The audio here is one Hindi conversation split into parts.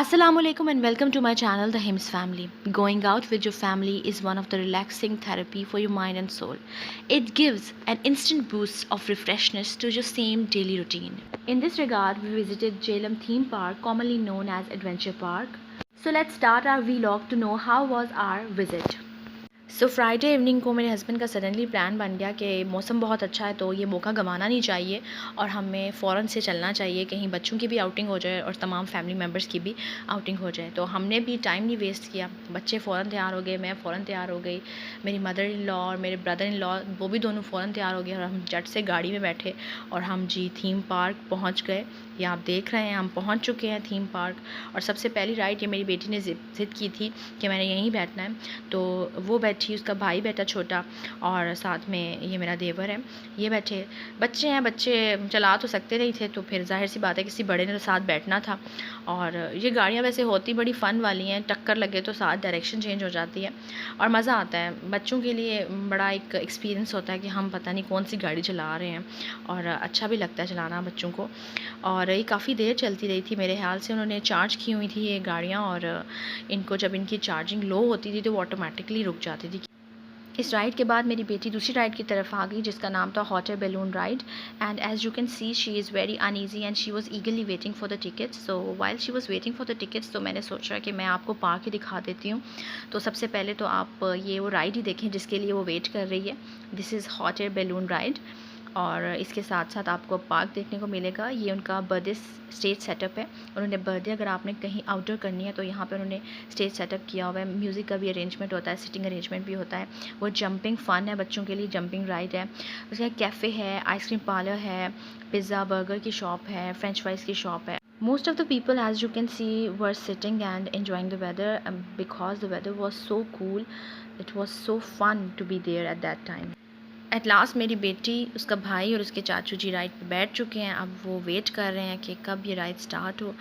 Assalamualaikum and welcome to my channel The Hims Family. Going out with your family is one of the relaxing therapy for your mind and soul. It gives an instant boost of refreshness to your same daily routine. In this regard, we visited Jhelum theme park, commonly known as Adventure Park. So let's start our vlog to know how was our visit. Friday evening को मेरे हस्बैंड का सडनली प्लान बन गया कि मौसम बहुत अच्छा है तो ये मौका गंवाना नहीं चाहिए और हमें फ़ौरन से चलना चाहिए, कहीं बच्चों की भी आउटिंग हो जाए और तमाम फैमिली मेम्बर्स की भी आउटिंग हो जाए। तो हमने भी टाइम नहीं वेस्ट किया, बच्चे फ़ौरन तैयार हो गए, मैं फ़ौरन तैयार हो गई, मेरी मदर इन लॉ और मेरे ब्रदर इन लॉ वो भी दोनों फ़ौरन तैयार हो गए और हम झट से गाड़ी में बैठे और हम जी थीम पार्क पहुँच गए। ये आप देख रहे हैं हम पहुँच चुके हैं थीम पार्क। और सबसे पहली राइड ये मेरी बेटी ने ज़िद की थी कि मैंने यहीं बैठना है, तो वो बैठी, उसका भाई बैठा छोटा और साथ में ये मेरा देवर है, ये बैठे। बच्चे हैं, बच्चे चला तो सकते नहीं थे, तो फिर जाहिर सी बात है किसी बड़े ने तो साथ बैठना था। और ये गाड़ियाँ वैसे होती बड़ी फ़न वाली हैं, टक्कर लगे तो साथ डायरेक्शन चेंज हो जाती है और मज़ा आता है। बच्चों के लिए बड़ा एक एक्सपीरियंस होता है कि हम पता नहीं कौन सी गाड़ी चला रहे हैं और अच्छा भी लगता है चलाना बच्चों को। और ये काफ़ी देर चलती रही थी, मेरे ख्याल से उन्होंने चार्ज की हुई थी ये गाड़ियाँ और इनको जब इनकी चार्जिंग लो होती थी तो वो ऑटोमेटिकली रुक जाती थी। इस राइड के बाद मेरी बेटी दूसरी राइड की तरफ आ गई जिसका नाम था hot air balloon ride. And as you can see she is very uneasy and she was eagerly waiting for the tickets. So while she was waiting for the tickets तो मैंने सोचा कि मैं आपको पार्क ही दिखा देती हूँ। तो सबसे पहले तो आप ये वो राइड ही देखें जिसके लिए वो वेट कर रही है। This is hot air balloon ride और इसके साथ साथ आपको पार्क देखने को मिलेगा। ये उनका बर्थडे स्टेज सेटअप है, उन्होंने बर्थडे अगर आपने कहीं आउटडोर करनी है तो यहाँ पे उन्होंने स्टेज सेटअप किया हुआ है। म्यूज़िक का भी अरेंजमेंट होता है, सिटिंग अरेंजमेंट भी होता है। वो जंपिंग फ़न है, बच्चों के लिए जंपिंग राइड है। उसके बाद कैफ़े है, आइसक्रीम पार्लर है, पिज़्ज़ा बर्गर की शॉप है, फ्रेंच फ्राइज़ की शॉप है। Most of the people, as you can see, were sitting and enjoying the weather because the weather was so cool. It was so fun to be there at that time. At last मेरी बेटी, उसका भाई और उसके चाचू जी राइड पे बैठ चुके हैं। अब वो वेट कर रहे हैं कि कब ये राइड स्टार्ट हो।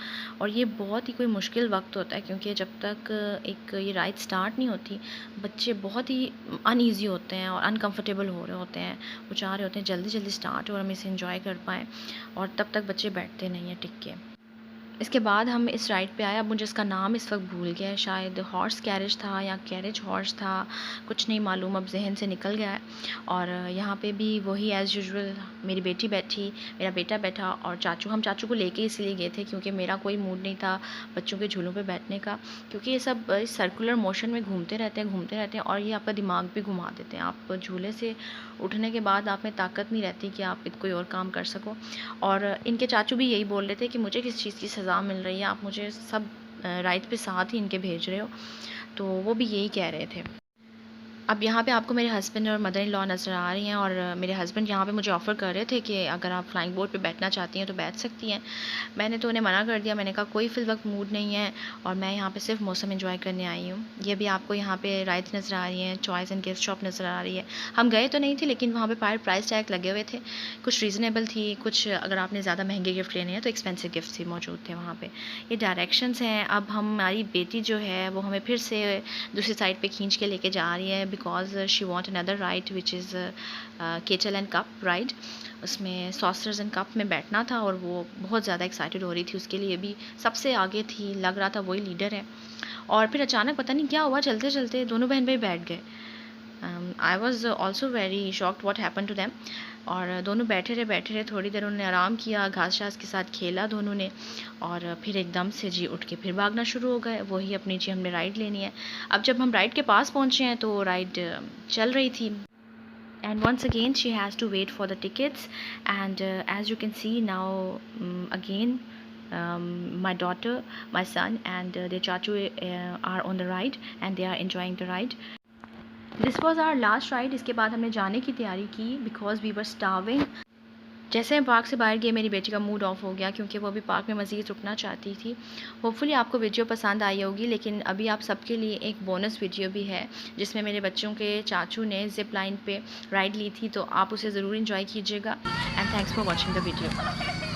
और ये बहुत ही कोई मुश्किल वक्त होता है क्योंकि जब तक एक ये राइड स्टार्ट नहीं होती बच्चे बहुत ही अनईज़ी होते हैं और अनकंफर्टेबल हो रहे होते हैं। वो चाह रहे होते हैं जल्दी जल्दी स्टार्ट हो और हम इसे इंजॉय कर पाएँ और तब तक बच्चे बैठते नहीं हैं टिक के। इसके बाद हम इस राइड पे आए, अब मुझे इसका नाम इस वक्त भूल गया है, शायद हॉर्स कैरेज था या कैरेज हॉर्स था, कुछ नहीं मालूम, अब जहन से निकल गया है। और यहाँ पे भी वही एज़ यूजुअल मेरी बेटी बैठी, मेरा बेटा बैठा और चाचू। हम चाचू को लेके इसलिए गए थे क्योंकि मेरा कोई मूड नहीं था बच्चों के झूलों पे बैठने का, क्योंकि ये सब सर्कुलर मोशन में घूमते रहते हैं और ये आपका दिमाग भी घुमा देते हैं। आप झूले से उठने के बाद आप में ताकत नहीं रहती कि आप कोई और काम कर सको। और इनके चाचू भी यही बोल रहे थे कि मुझे किस चीज़ की सज़ा मिल रही है, आप मुझे सब राइड पे साथ ही इनके भेज रहे हो। तो वो भी यही कह रहे थे। अब यहाँ पे आपको मेरे हस्बैंड और मदर इन लॉ नज़र आ रही हैं और मेरे हस्बैंड यहाँ पे मुझे ऑफ़र कर रहे थे कि अगर आप फ्लाइंग बोट पे बैठना चाहती हैं तो बैठ सकती हैं। मैंने तो उन्हें मना कर दिया, मैंने कहा कोई फ़िल वक्त मूड नहीं है और मैं यहाँ पे सिर्फ मौसम एंजॉय करने आई हूँ। ये भी आपको यहाँ पे राइड्स नज़र आ रही हैं, चॉइस एंड गिफ्ट शॉप नज़र आ रही है। हम गए तो नहीं थे लेकिन वहाँ पर प्राइस टैग लगे हुए थे, कुछ रीज़नेबल थी, कुछ अगर आपने ज़्यादा महंगे गिफ्ट लेने हैं तो एक्सपेंसिव गिफ्ट भी मौजूद थे वहाँ पर। ये डायरेक्शंस हैं। अब हमारी बेटी जो है वो हमें फिर से दूसरी साइड पर खींच के लेके जा रही है because she another ride which is kettle and cup ride. उसमें सॉसर्स एंड कप में बैठना था और वो बहुत ज़्यादा एक्साइटेड हो रही थी, उसके लिए भी सबसे आगे थी, लग रहा था वही लीडर है। और फिर अचानक पता नहीं क्या हुआ, चलते चलते दोनों बहन भाई बैठ गए। I was also very shocked what happen to them. और दोनों बैठे रहे, थोड़ी देर उन्होंने आराम किया, घास शास के साथ खेला दोनों ने और फिर एकदम से जी उठ के फिर भागना शुरू हो गए। वही अपनी जी हमने राइड लेनी है। अब जब हम राइड के पास पहुँचे हैं तो राइड चल रही थी and once again she has to wait for the tickets and as you can see now again my daughter, my son and their chachu are on the ride and they are enjoying the ride. This was our last ride. इसके बाद हमने जाने की तैयारी की बिकॉज वी वर स्टार्विंग। जैसे हम पार्क से बाहर गए मेरी बेटी का मूड ऑफ हो गया क्योंकि वो अभी पार्क में मज़ीद रुकना चाहती थी। होपफुली आपको वीडियो पसंद आई होगी, लेकिन अभी आप सबके लिए एक बोनस वीडियो भी है जिसमें मेरे बच्चों के चाचू ने जिप लाइन पे राइड ली थी, तो आप उसे ज़रूर इंजॉय कीजिएगा and thanks for watching the video.